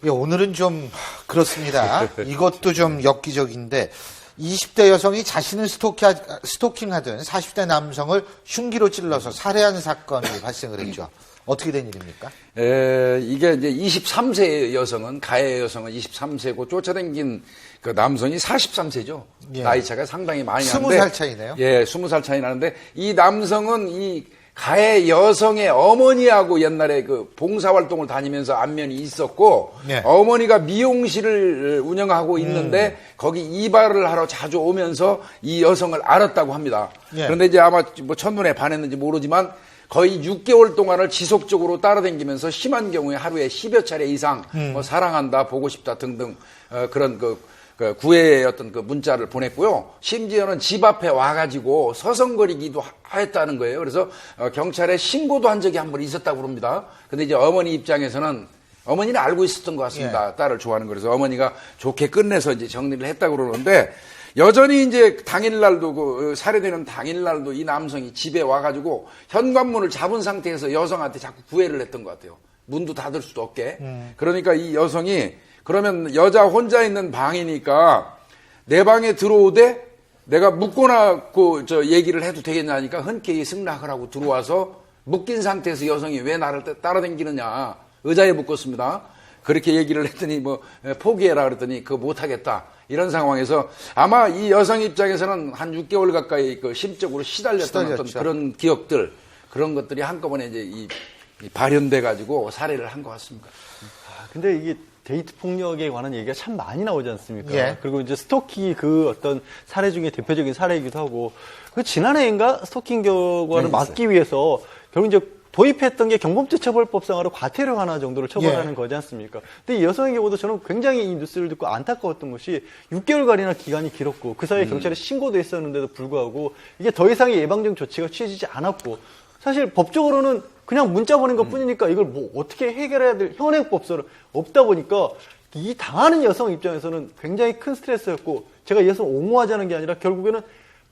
예, 오늘은 좀 그렇습니다. 이것도 좀 엽기적인데 20대 여성이 자신을 스토킹하던 40대 남성을 흉기로 찔러서 살해한 사건이 발생을 했죠. 어떻게 된 일입니까? 이게 이제 23세 여성은, 가해 여성은 23세고 쫓아다닌 그 남성이 43세죠. 예. 나이 차가 상당히 많이 나는데. 20살 차이네요. 예, 20살 차이 나는데 이 남성은 이 가해 여성의 어머니하고 옛날에 그 봉사활동을 다니면서 안면이 있었고, 예. 어머니가 미용실을 운영하고 있는데 거기 이발을 하러 자주 오면서 이 여성을 알았다고 합니다. 예. 그런데 이제 아마 뭐 첫눈에 반했는지 모르지만 거의 6개월 동안을 지속적으로 따라다니면서 심한 경우에 하루에 10여 차례 이상 뭐 사랑한다, 보고 싶다 등등 그런 그 구애의 어떤 그 문자를 보냈고요. 심지어는 집 앞에 와가지고 서성거리기도 했다는 거예요. 그래서 경찰에 신고도 한 적이 한 번 있었다고 그럽니다. 근데 이제 어머니 입장에서는 어머니는 알고 있었던 것 같습니다. 예. 딸을 좋아하는 거. 그래서 어머니가 좋게 끝내서 이제 정리를 했다고 그러는데 여전히 이제 당일날도 그 살해되는 당일날도 이 남성이 집에 와가지고 현관문을 잡은 상태에서 여성한테 자꾸 구애를 했던 것 같아요. 문도 닫을 수도 없게. 그러니까 이 여성이 그러면 여자 혼자 있는 방이니까 내 방에 들어오되 내가 묶어놨고 얘기를 해도 되겠냐니까 흔쾌히 승낙을 하고 들어와서 묶인 상태에서 여성이 왜 나를 따라다니느냐 의자에 묶었습니다. 그렇게 얘기를 했더니 뭐 포기해라 그랬더니 그거 못하겠다. 이런 상황에서 아마 이 여성 입장에서는 한 6개월 가까이 그 심적으로 시달렸던 어떤 그런 기억들 그런 것들이 한꺼번에 이제 이 발현돼 가지고 살해를 한 것 같습니다. 근데 이게 데이트 폭력에 관한 얘기가 참 많이 나오지 않습니까? 예. 그리고 이제 스토킹이 그 어떤 사례 중에 대표적인 사례이기도 하고 그 지난해인가 스토킹 결과를 막기 위해서 결국 이제 도입했던 게 경범죄처벌법상으로 과태료 하나 정도를 처벌하는 예. 거지 않습니까? 근데 이 여성의 경우도 저는 굉장히 이 뉴스를 듣고 안타까웠던 것이 6개월간이나 기간이 길었고 그 사이에 경찰에 신고도 했었는데도 불구하고 이게 더 이상의 예방적 조치가 취해지지 않았고 사실 법적으로는 그냥 문자 보낸 것 뿐이니까 이걸 뭐 어떻게 해결해야 될 현행법서는 없다 보니까 이 당하는 여성 입장에서는 굉장히 큰 스트레스였고 제가 이 여성을 옹호하자는 게 아니라 결국에는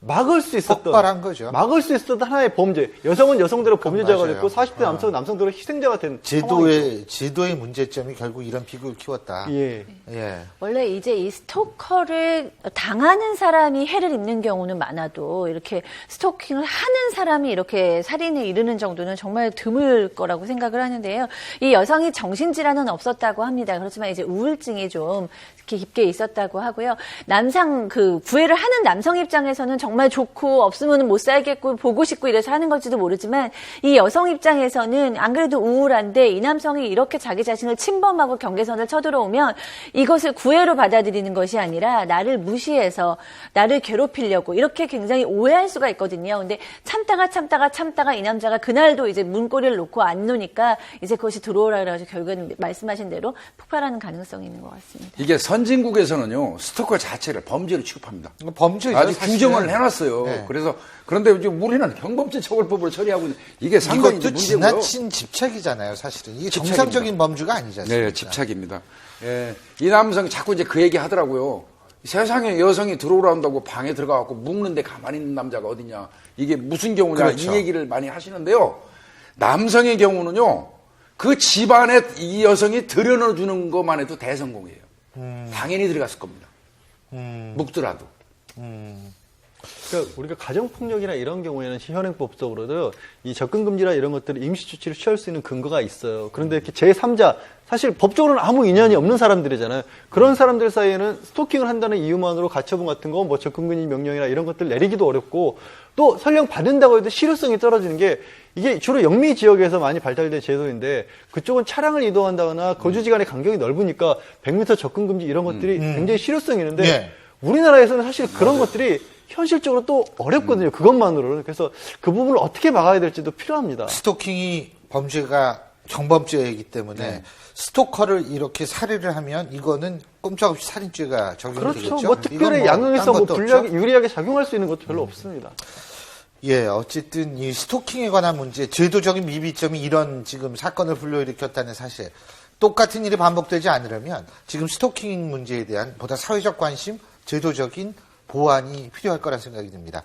막을 수 있었던 폭발한 거죠. 막을 수 있었던 하나의 범죄. 여성은 여성대로 범죄자가 맞아요. 됐고 40대 남성은 남성대로 희생자가 된 상황이죠. 제도의 문제점이 결국 이런 비극을 키웠다. 예. 예. 원래 이제 이 스토커를 당하는 사람이 해를 입는 경우는 많아도 이렇게 스토킹을 하는 사람이 이렇게 살인에 이르는 정도는 정말 드물 거라고 생각을 하는데요. 이 여성이 정신질환은 없었다고 합니다. 그렇지만 이제 우울증이 좀 깊게 있었다고 하고요. 구애를 하는 남성 입장에서는 정말 좋고 없으면 못 살겠고 보고 싶고 이래서 하는 건지도 모르지만 이 여성 입장에서는 안 그래도 우울한데 이 남성이 이렇게 자기 자신을 침범하고 경계선을 쳐들어오면 이것을 구애로 받아들이는 것이 아니라 나를 무시해서 나를 괴롭히려고 이렇게 굉장히 오해할 수가 있거든요. 근데 참다가 이 남자가 그날도 이제 문고리를 놓고 안 놓으니까 이제 그것이 들어오라 그래가지고 결국에는 말씀하신 대로 폭발하는 가능성이 있는 것 같습니다. 이게 선진국에서는요 스토커 자체를 범죄로 취급합니다. 범죄죠. 아주 사실은. 규정을 해놨어요. 네. 그래서 그런데 지금 우리는 경범죄처벌법으로 처리하고 있는 이게 상당히 이것도 문제고요. 지나친 집착이잖아요, 사실은. 이게 집착입니다. 정상적인 범주가 아니지 않습니까? 네, 집착입니다. 예, 이 남성이 자꾸 이제 그 얘기 하더라고요. 세상에 여성이 들어오란다고 방에 들어가갖고 묵는데 가만히 있는 남자가 어디냐. 이게 무슨 경우냐. 그렇죠. 이 얘기를 많이 하시는데요. 남성의 경우는요. 그 집안에 이 여성이 들여넣어주는 것만 해도 대성공이에요. 당연히 들어갔을 겁니다. 묵더라도. 그러니까 우리가 가정폭력이나 이런 경우에는 현행법적으로도 이 접근금지나 이런 것들을 임시조치를 취할 수 있는 근거가 있어요. 그런데 이렇게 제3자, 사실 법적으로는 아무 인연이 없는 사람들이잖아요. 그런 사람들 사이에는 스토킹을 한다는 이유만으로 가처분 같은 거, 뭐 접근금지 명령이나 이런 것들 내리기도 어렵고 또 설령 받는다고 해도 실효성이 떨어지는 게 이게 주로 영미 지역에서 많이 발달된 제도인데 그쪽은 차량을 이동한다거나 거주지 간의 간격이 넓으니까 100m 접근금지 이런 것들이 굉장히 실효성이 있는데 네. 우리나라에서는 사실 그런 것들이 현실적으로 또 어렵거든요. 그것만으로는. 그래서 그 부분을 어떻게 막아야 될지도 필요합니다. 스토킹이 범죄가 경범죄이기 때문에 스토커를 이렇게 살해를 하면 이거는 꼼짝없이 살인죄가 적용이 그렇죠. 되겠죠. 뭐 특별히 이건 양형에서 딴 뭐 것도 불리하게, 없죠? 유리하게 작용할 수 있는 것도 별로 없습니다. 예, 어쨌든 이 스토킹에 관한 문제, 제도적인 미비점이 이런 지금 사건을 불러일으켰다는 사실. 똑같은 일이 반복되지 않으려면 지금 스토킹 문제에 대한 보다 사회적 관심, 제도적인 보완이 필요할 거란 생각이 듭니다.